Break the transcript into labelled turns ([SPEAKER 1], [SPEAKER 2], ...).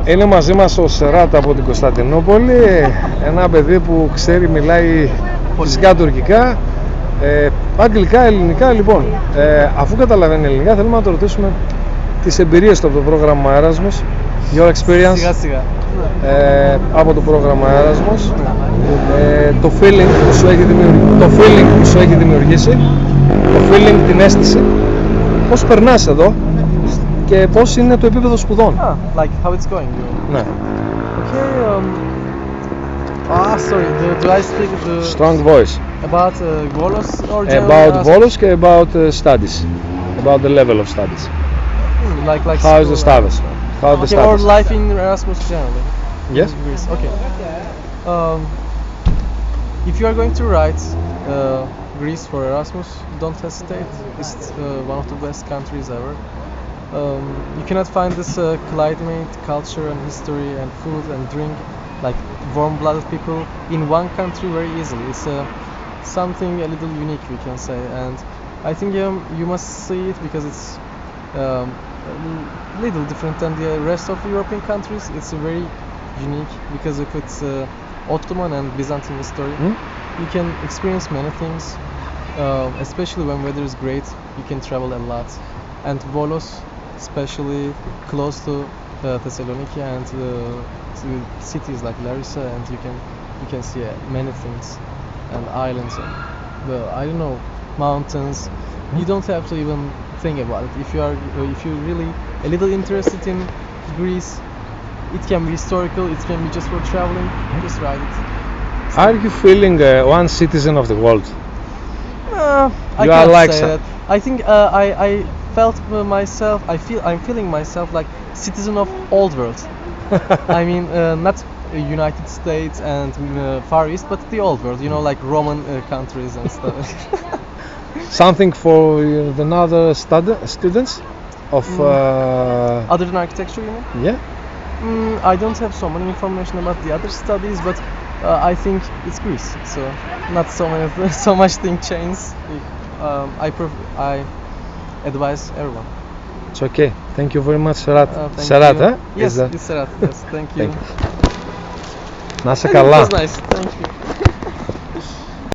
[SPEAKER 1] Είναι μαζί μας ο Σεράτ από την Κωνσταντινούπολη, ένα παιδί που ξέρει, μιλάει φυσικά τουρκικά, αγγλικά, ελληνικά. Λοιπόν, αφού καταλαβαίνει ελληνικά, θέλουμε να το ρωτήσουμε τις εμπειρίες του από το πρόγραμμα Erasmus, your experience από το πρόγραμμα Erasmus, το feeling που σου έχει δημιουργήσει, το feeling, την αίσθηση, πώς περνάς εδώ και πώς είναι το επίπεδο σπουδών.
[SPEAKER 2] Like how it's going.
[SPEAKER 1] Ναι.
[SPEAKER 2] Okay. Sorry. Do I speak
[SPEAKER 1] Strong voice.
[SPEAKER 2] about Volos or
[SPEAKER 1] About Volos και about studies, about the level of studies.
[SPEAKER 2] Like
[SPEAKER 1] How is the studies? How the
[SPEAKER 2] Okay, or
[SPEAKER 1] studies?
[SPEAKER 2] life in Erasmus generally.
[SPEAKER 1] Yes.
[SPEAKER 2] Greece. Okay. If you are going to write Greece for Erasmus, don't hesitate. It's one of the best countries ever. You cannot find this climate, culture and history and food and drink like warm-blooded people in one country very easily. It's something a little unique, we can say, and I think you must see it because it's a little different than the rest of the European countries. It's very unique because of its Ottoman and Byzantine history. You can experience many things, especially when weather is great. You can travel a lot, and Volos, especially close to Thessaloniki and cities like Larissa, and you can see many things and islands and I don't know, mountains. You don't have to even think about it. If you're really a little interested in Greece, it can be historical, it can be just for traveling. Just ride it.
[SPEAKER 1] Are you feeling one citizen of the world?
[SPEAKER 2] I
[SPEAKER 1] You are
[SPEAKER 2] can't
[SPEAKER 1] like
[SPEAKER 2] say
[SPEAKER 1] some-
[SPEAKER 2] that. I think I felt myself. I'm feeling myself like citizen of old world. I mean, not United States and Far East, but the old world. You know, like Roman countries and stuff.
[SPEAKER 1] Something for the other students of
[SPEAKER 2] Other than architecture, you mean?
[SPEAKER 1] yeah.
[SPEAKER 2] I don't have so many information about the other studies, but I think it's Greece, so not so much thing changes. I advise everyone.
[SPEAKER 1] It's okay. Thank you very much, Serat.
[SPEAKER 2] Thank
[SPEAKER 1] Serat,
[SPEAKER 2] you. Yes,
[SPEAKER 1] Is that?
[SPEAKER 2] it's Serhat. Yes, thank you.
[SPEAKER 1] Thank you. Να είσαι
[SPEAKER 2] And it
[SPEAKER 1] καλά.
[SPEAKER 2] was nice. Thank you.